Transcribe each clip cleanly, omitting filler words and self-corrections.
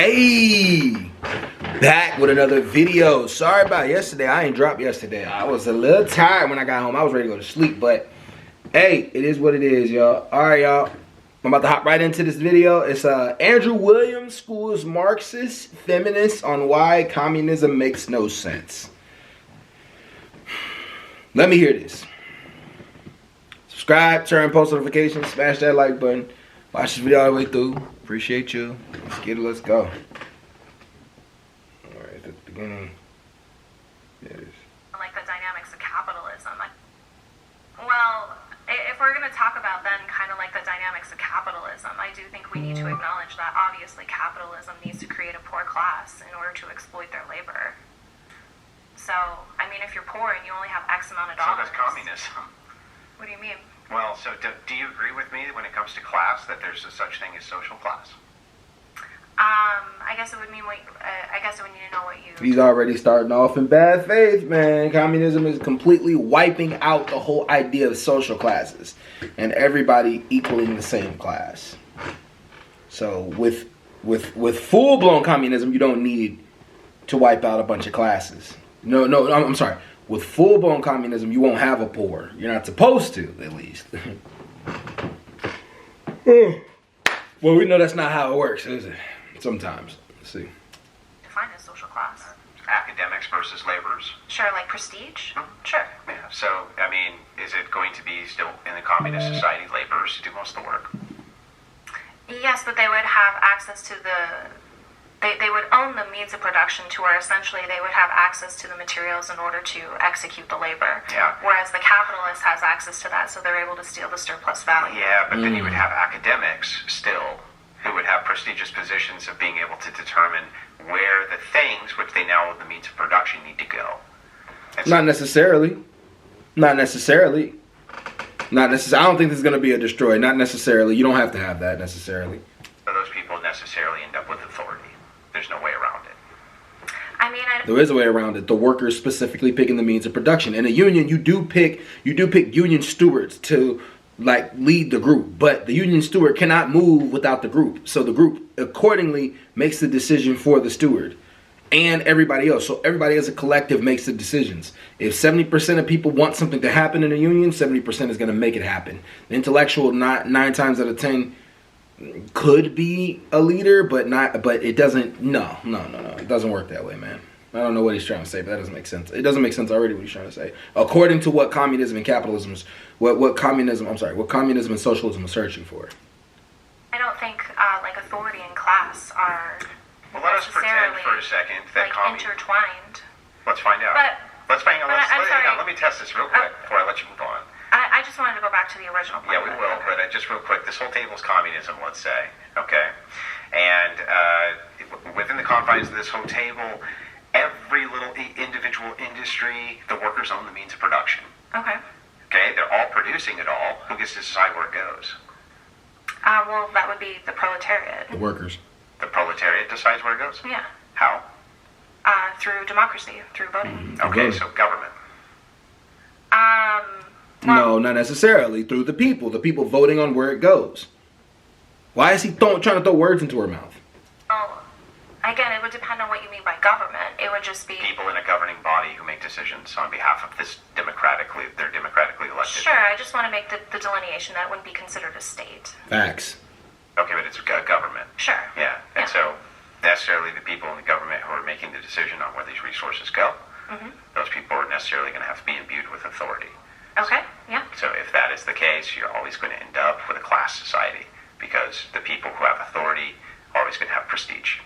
Hey, back with another video. Sorry about yesterday. I ain't dropped yesterday. I was a little tired when I got home. I was ready to go to sleep, but hey, it is what it is, y'all. All right, y'all. I'm about to hop right into this video. It's Andrew Williams School's Marxist Feminist on why communism makes no sense. Let me hear this. Subscribe, turn post notifications, smash that like button. Watch this video all the way through. Appreciate you. Let's get it. Let's go. All right, at the beginning. There it is. Like the dynamics of capitalism. Well, if we're going to talk about then kind of like the dynamics of capitalism, I do think we need to acknowledge that obviously capitalism needs to create a poor class in order to exploit their labor. So, I mean, if you're poor and you only have X amount of dollars. So does communism. What do you mean? Well, so do you agree with me when it comes to class that there's a such thing as social class? I guess it would mean what. I guess it would need to know what you. He's already starting off in bad faith, man. Communism is completely wiping out the whole idea of social classes and everybody equaling the same class. So with full-blown communism, you don't need to wipe out a bunch of classes. No, I'm sorry. With full-blown communism, you won't have a poor. You're not supposed to, at least. Well, we know that's not how it works, is it? Sometimes. Let's see. Define as social class. Academics versus laborers. Sure, like prestige? Sure. Yeah, so, I mean, is it going to be still in the communist society laborers to do most of the work? Yes, but they would have access to the... They would own the means of production to where essentially they would have access to the materials in order to execute the labor. Yeah. Whereas the capitalist has access to that, so they're able to steal the surplus value. Yeah, but then you would have academics still who would have prestigious positions of being able to determine where the things which they now own the means of production need to go. Not necessarily. Not necessarily. Not necessarily. I don't think this is going to be a destroy. Not necessarily. You don't have to have that necessarily. So those people necessarily end up with authority. There's no way around it. I mean, there is a way around it. The workers specifically picking the means of production. In a union, you do pick union stewards to like lead the group, but the union steward cannot move without the group. So the group accordingly makes the decision for the steward and everybody else. So everybody as a collective makes the decisions. If 70% of people want something to happen in a union, 70% is going to make it happen. The intellectual, not 9 times out of 10. Could be a leader, but it doesn't. No. It doesn't work that way, man. I don't know what he's trying to say, but that doesn't make sense. It doesn't make sense already what he's trying to say. According to what communism and capitalism is, what communism and socialism are searching for. I don't think like authority and class are well, let us pretend for a second that like intertwined. Let's find out. Let's find out. Let me test this real quick before I let you move on. I just wanted to go back to the original point. Yeah, we will, but just real quick, this whole table is communism, let's say, okay? And within the confines of this whole table, every little individual industry, the workers own the means of production. Okay. Okay, they're all producing it all. Who gets to decide where it goes? Well, that would be the proletariat. The workers. The proletariat decides where it goes? Yeah. How? Through democracy, through voting. Okay, so government. No, not necessarily. Through the people voting on where it goes. Why is he trying to throw words into her mouth? Oh, again, it would depend on what you mean by government. It would just be people in a governing body who make decisions on behalf of this they're democratically elected. Sure, I just want to make the delineation that it wouldn't be considered a state. Facts. Okay, but it's a government. Sure. Yeah, and so necessarily the people in the government who are making the decision on where these resources go, those people are necessarily going to have to be imbued with authority. Okay, yeah. So if that is the case, you're always going to end up with a class society because the people who have authority are always going to have prestige.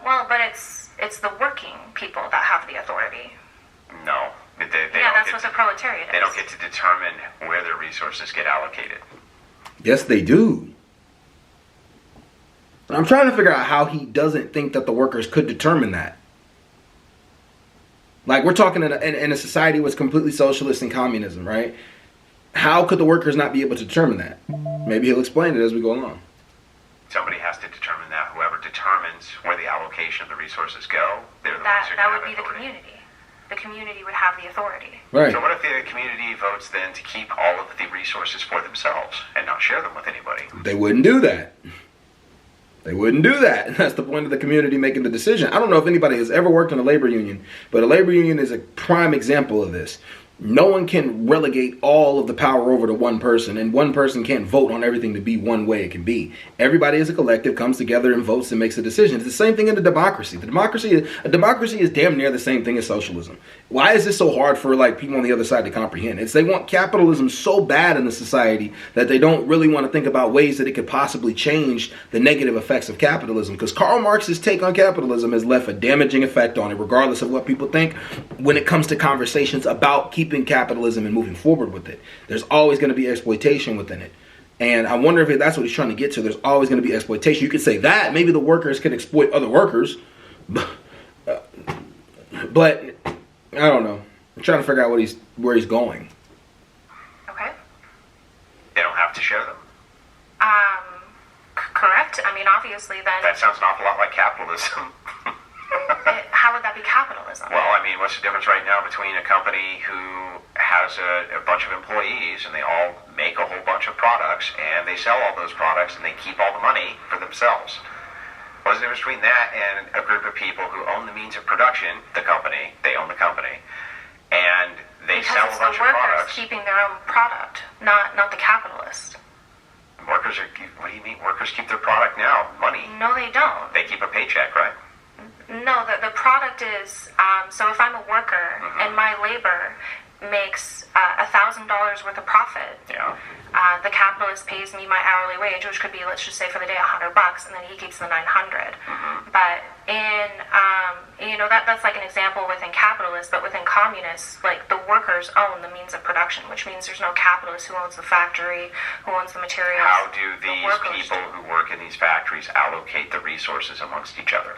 Well, but it's the working people that have the authority. No. They that's what the proletariat is. They don't get to determine where their resources get allocated. Yes, they do. I'm trying to figure out how he doesn't think that the workers could determine that. Like, we're talking in a society was completely socialist and communism, right? How could the workers not be able to determine that? Maybe he'll explain it as we go along. Somebody has to determine that. Whoever determines where the allocation of the resources go, they're the ones who that have would be authority. the community. The community would have the authority. Right. So what if the community votes then to keep all of the resources for themselves and not share them with anybody? They wouldn't do that. They wouldn't do that. And that's the point of the community making the decision. I don't know if anybody has ever worked in a labor union, but a labor union is a prime example of this. No one can relegate all of the power over to one person, and one person can't vote on everything to be one way it can be. Everybody as a collective comes together and votes and makes a decision. It's the same thing in a democracy. A democracy is damn near the same thing as socialism. Why is this so hard for like people on the other side to comprehend? It's they want capitalism so bad in the society that they don't really want to think about ways that it could possibly change the negative effects of capitalism. Because Karl Marx's take on capitalism has left a damaging effect on it, regardless of what people think, when it comes to conversations about keeping capitalism and moving forward with it. There's always going to be exploitation within it. And I wonder if that's what he's trying to get to. There's always going to be exploitation. You could say that. Maybe the workers can exploit other workers. But I don't know. I'm trying to figure out where he's going. Okay. They don't have to share them? Correct. I mean, obviously then... That sounds an awful lot like capitalism. How would that be capitalism? Well, I mean, what's the difference right now between a company who has a bunch of employees and they all make a whole bunch of products and they sell all those products and they keep all the money for themselves? What's the difference between that and a group of people who own the means of production, the company, they own the company, and they sell a bunch of products? Because it's the workers keeping their own product, not the capitalist. What do you mean? Workers keep their product now, money. No, they don't. They keep a paycheck, right? No, the product is, so if I'm a worker and my labor makes $1,000 worth of profit, Yeah. The capitalist pays me my hourly wage, which could be, let's just say for the day, $100, and then he keeps the 900. But that's like an example within capitalists, but within communists, like the workers own the means of production, which means there's no capitalist who owns the factory, who owns the materials. How do these people who work in these factories allocate the resources amongst each other?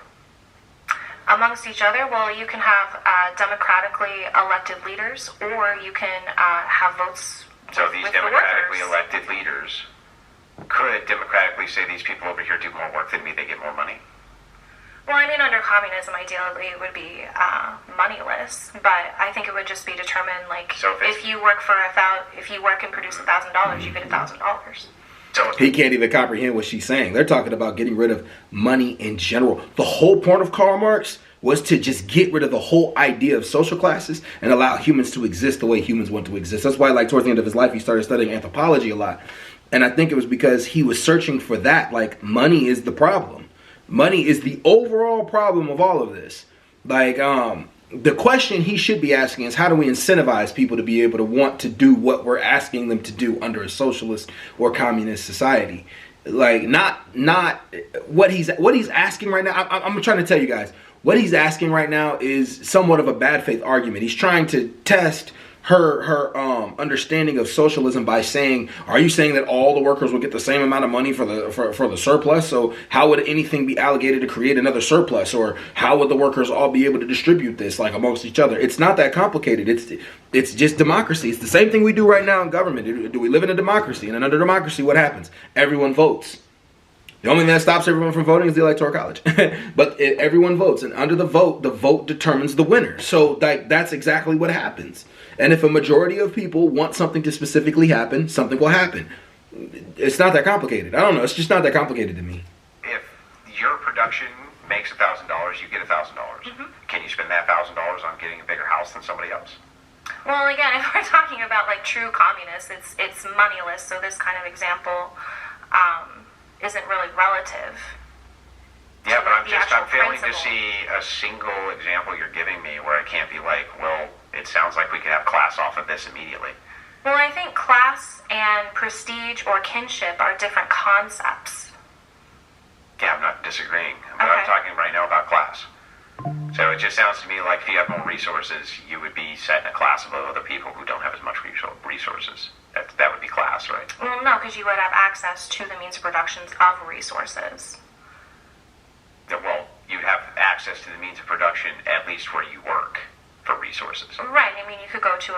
Amongst each other, well, you can have democratically elected leaders, or you can have votes. So these democratically elected leaders could democratically say these people over here do more work than me, they get more money. Well, I mean, under communism, ideally, it would be moneyless, but I think it would just be determined, like, so if you work and produce $1,000, you get $1,000. So he can't even comprehend what she's saying. They're talking about getting rid of money in general. The whole point of Karl Marx was to just get rid of the whole idea of social classes and allow humans to exist the way humans want to exist. That's why, like, towards the end of his life, he started studying anthropology a lot. And I think it was because he was searching for that. Like, money is the problem. Money is the overall problem of all of this. Like, the question he should be asking is, how do we incentivize people to be able to want to do what we're asking them to do under a socialist or communist society? Like, not what he's asking right now. I'm trying to tell you guys, what he's asking right now is somewhat of a bad faith argument. He's trying to test her understanding of socialism by saying, are you saying that all the workers will get the same amount of money for the surplus? So how would anything be allocated to create another surplus? Or how would the workers all be able to distribute this, like, amongst each other? It's not that complicated. It's just democracy. It's the same thing we do right now in government. Do we live in a democracy? And under democracy, what happens? Everyone votes. The only thing that stops everyone from voting is the Electoral College. But everyone votes, and under the vote determines the winner. So that's exactly what happens. And if a majority of people want something to specifically happen, something will happen. It's not that complicated. I don't know. It's just not that complicated to me. If your production makes $1,000, you get $1,000. Can you spend that $1,000 on getting a bigger house than somebody else? Well, again, if we're talking about, like, true communists, it's moneyless. So this kind of example isn't really relative. Yeah, but I'm failing principle. to see a single example you're giving me where I can't be like, well, it sounds like we could have class off of this immediately. Well, I think class and prestige or kinship are different concepts. Yeah, I'm not disagreeing, but Okay. I'm talking right now about class. So it just sounds to me like if you have more resources, you would be set in a class of other people who don't have as much resources. That would be class, right? Well, no, because you would have access to the means of productions of resources. Well, you'd have access to the means of production at least where you work for resources. Right. I mean, you could go to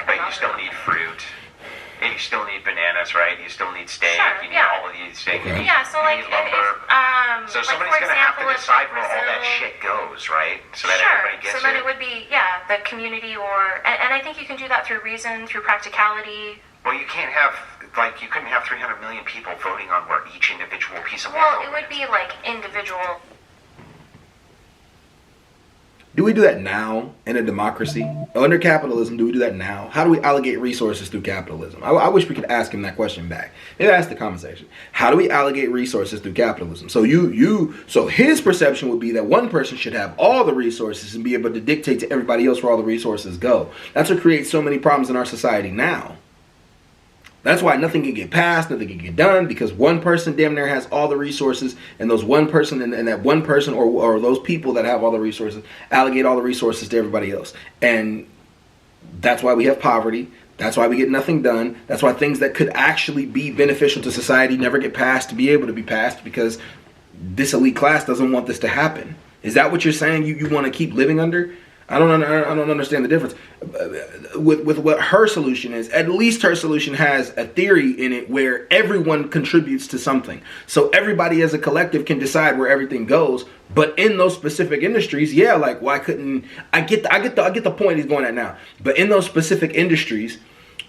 But you still need fruit. And you still need bananas, right? You still need steak. Sure, you need all of these things. Okay. Yeah, so like, you need lumber. So like, somebody's for going to have to example, if, decide like, where all that Brazil- shit goes, right? So that Sure. everybody gets So then it. it would be, the community and I think you can do that through reason, through practicality. Well, you can't have, like, you couldn't have 300 million people voting on where each individual piece of Well, land it would be like individual. Do we do that now in a democracy? Under capitalism, do we do that now? How do we allocate resources through capitalism? I wish we could ask him that question back. Maybe ask the comment section. How do we allocate resources through capitalism? So so his perception would be that one person should have all the resources and be able to dictate to everybody else where all the resources go. That's what creates so many problems in our society now. That's why nothing can get passed, nothing can get done, because one person damn near has all the resources, and those one person and that one person or those people that have all the resources allocate all the resources to everybody else. And that's why we have poverty. That's why we get nothing done. That's why things that could actually be beneficial to society never get passed to be able to be passed, because this elite class doesn't want this to happen. Is that what you're saying you want to keep living under? I don't understand the difference with what her solution is. At least her solution has a theory in it where everyone contributes to something, so everybody as a collective can decide where everything goes. But in those specific industries, yeah, like why couldn't I get the point he's going at now? But in those specific industries,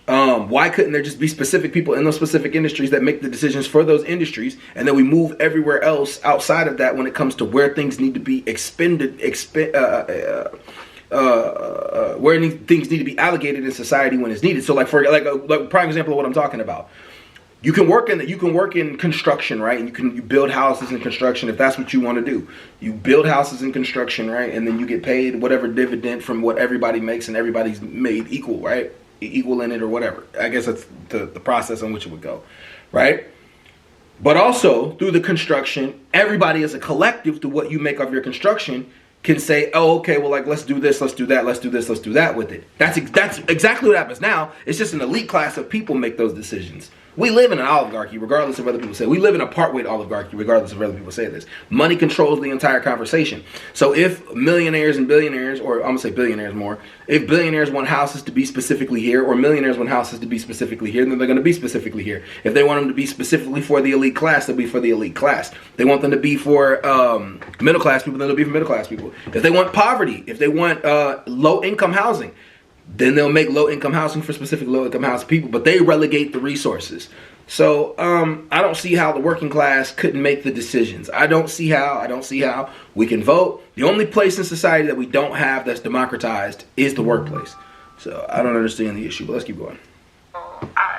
why couldn't there just be specific people in those specific industries that make the decisions for those industries, and then we move everywhere else outside of that when it comes to where things need to be things need to be allocated in society when it's needed. So like prime example of what I'm talking about. You can work in construction, right? And you build houses in construction if that's what you want to do. You build houses in construction, right? And then you get paid whatever dividend from what everybody makes, and everybody's made equal, right? Equal in it or whatever. I guess that's the process on which it would go, right? But also through the construction, everybody as a collective, through what you make of your construction, can say, oh, okay, well, like, let's do this, let's do that, let's do this, let's do that with it. That's exactly what happens now. It's just an elite class of people make those decisions. We live in an oligarchy, regardless of whether people say it. We live in a part-weight oligarchy, regardless of whether people say this. Money controls the entire conversation. So if millionaires and billionaires, or I'm going to say billionaires more, if billionaires want houses to be specifically here, or millionaires want houses to be specifically here, then they're going to be specifically here. If they want them to be specifically for the elite class, they'll be for the elite class. They want them to be for middle class people, then they'll be for middle class people. If they want poverty, if they want low-income housing, then they'll make low-income housing for specific low-income housing people, but they relegate the resources. So I don't see how the working class couldn't make the decisions. I don't see how we can vote. The only place in society that we don't have that's democratized is the workplace. So I don't understand the issue, but let's keep going.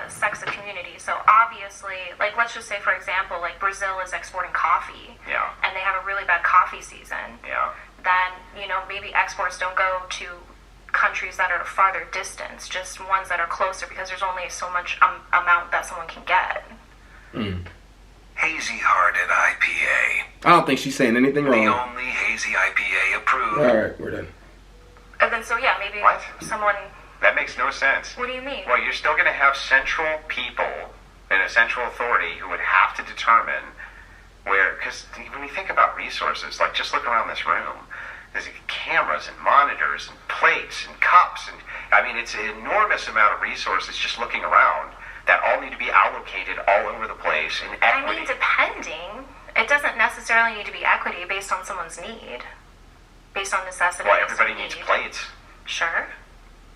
Sex of community. So obviously, like, let's just say, for example, like Brazil is exporting coffee. Yeah. And they have a really bad coffee season. Yeah. Then, maybe exports don't go to countries that are farther distance, just ones that are closer, because there's only so much amount that someone can get. Hazy-hearted IPA. I don't think she's saying anything wrong. The only hazy IPA approved. All right, we're done. And then, so yeah, maybe What? someone... That makes no sense. What do you mean? Well, you're still going to have central people and a central authority who would have to determine where, because when you think about resources, like just look around this room, there's cameras and monitors and plates and cups, and I mean it's an enormous amount of resources just looking around that all need to be allocated all over the place in equity. I mean, depending. It doesn't necessarily need to be equity based on someone's need, based on necessity. Well, everybody needs plates. Sure.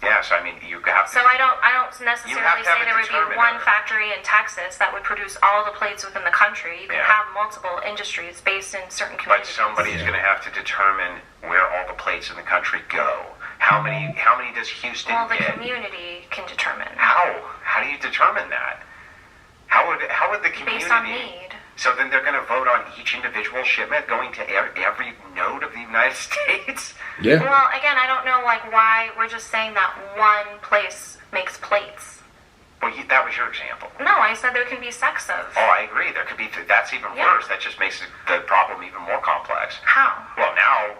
Yeah, so I mean, you have to... So I don't necessarily say there would be one determiner. factory in Texas that would produce all the plates within the country. You can have multiple industries based in certain But communities. somebody is going to have to determine where all the plates in the country go. How many does Houston Well, the get? community can determine. How do you determine that? How would the community... Based on need. So then they're going to vote on each individual shipment going to every node of the United States? Yeah. Well, again, I don't know why we're just saying that one place makes plates. Well, that was your example. No, I said there can be sects of. Oh, I agree. There could be. That's even worse. That just makes the problem even more complex. How? Well, now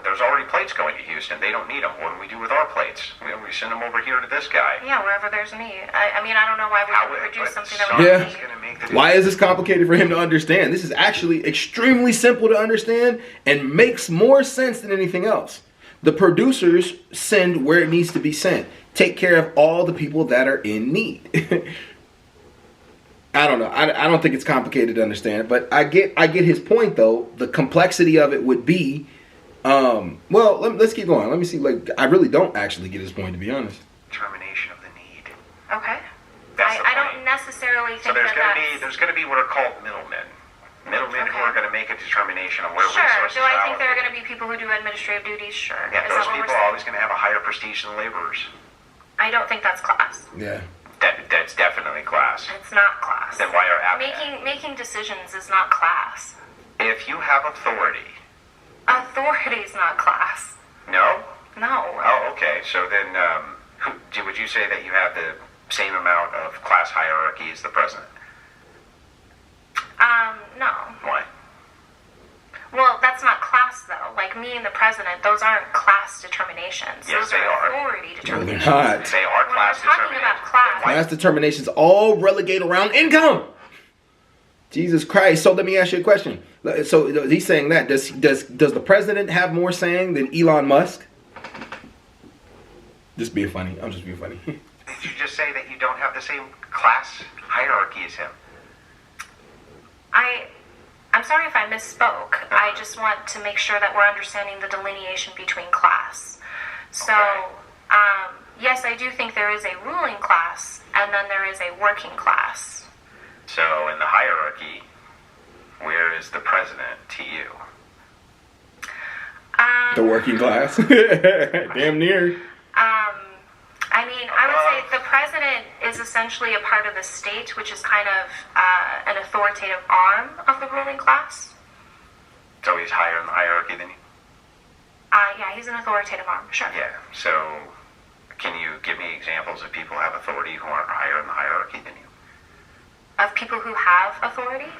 there's already plates going to Houston. They don't need them. What do we do with our plates? We send them over here to this guy. Yeah, wherever there's a need. I mean, I don't know why we would produce something that we Yeah. don't need. Why is this complicated for him to understand? This is actually extremely simple to understand and makes more sense than anything else. The producers send where it needs to be sent. Take care of all the people that are in need. I don't know. I don't think it's complicated to understand, but I get his point though. The complexity of it would be, well, let's keep going. Let me see. Like, I really don't actually get his point, to be honest. Determination of the need. Okay. That's necessarily think So there's that going to be what are called middlemen. Middlemen who are going to make a determination on where Sure. resources Do I are think there are going allocated. to be people who do administrative duties? Sure. Yeah, Is those that what people we're are saying? always going to have a higher prestige than laborers. I don't think that's class. Yeah. That's definitely class. It's not class. Then why are making decisions is not class. If you have authority? Authority is not class. No? No. Oh, okay. So then, would you say that you have the same amount of class hierarchy as the president? No. Why? Well, that's not class, though. Like me and the president, those aren't class determinations. Yes, those they are. authority No, determinations. they're not. They are When class we're talking about determinations. class- Then why- Class determinations all relegate around income. Jesus Christ. So let me ask you a question. So he's saying that does the president have more saying than Elon Musk? Just being funny. I'm just being funny. Did you just say that you don't have the same class hierarchy as him? I'm sorry if I misspoke. I just want to make sure that we're understanding the delineation between class. So, Okay. yes, I do think there is a ruling class, and then there is a working class. So in the hierarchy, where is the president to you? The working class. Damn near. I mean, I would say the president is essentially a part of the state, which is kind of an authoritative arm of the ruling class. So he's higher in the hierarchy than you? Yeah, he's an authoritative arm, sure. Yeah. So can you give me examples of people who have authority who aren't higher in the hierarchy than you? Of people who have authority?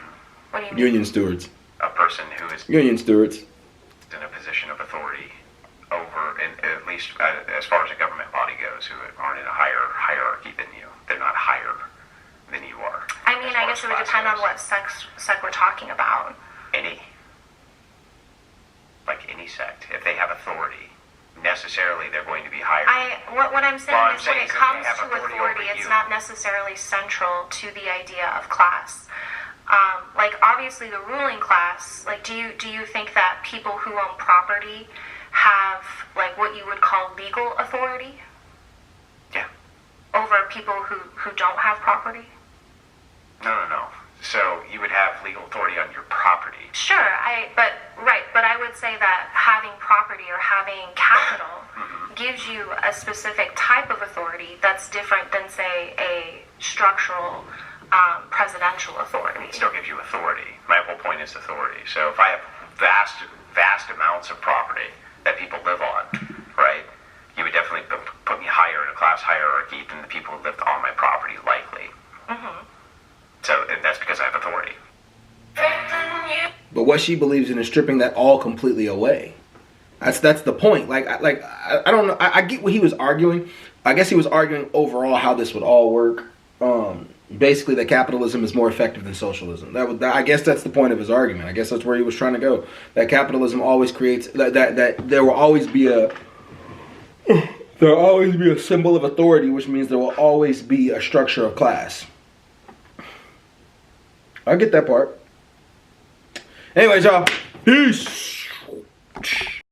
What do you mean? Union stewards. A person who is Union stewards. in a position of authority over, at least as far as a government body goes, who aren't in a higher hierarchy than you. They're not higher than you are. I mean, as I far guess as it would class depend on goes. what sect we're talking about. Any. Like any sect. If they have authority, necessarily they're going to be higher. What I'm saying Well, I'm is saying when it is that comes they have to authority authority, over it's you. not necessarily central to the idea of class. Like obviously the ruling class, like do you think that people who own property have like what you would call legal authority Yeah. over people who don't have property? No. So you would have legal authority on your property. Sure, but I would say that having property or having capital gives you a specific type of authority that's different than, say, a structural presidential authority. It still gives you authority. My whole point is authority. So if I have vast amounts of property that people live on, right, you would definitely put me higher in a class hierarchy than the people who lived on my property, likely. Mm-hmm. So and that's because I have authority. But what she believes in is stripping that all completely away. That's the point. I don't know. I get what he was arguing. I guess he was arguing overall how this would all work. Basically, that capitalism is more effective than socialism. I guess that's the point of his argument. I guess that's where he was trying to go. That capitalism always creates that there will always be a symbol of authority, which means there will always be a structure of class. I get that part. Anyways, y'all. Peace.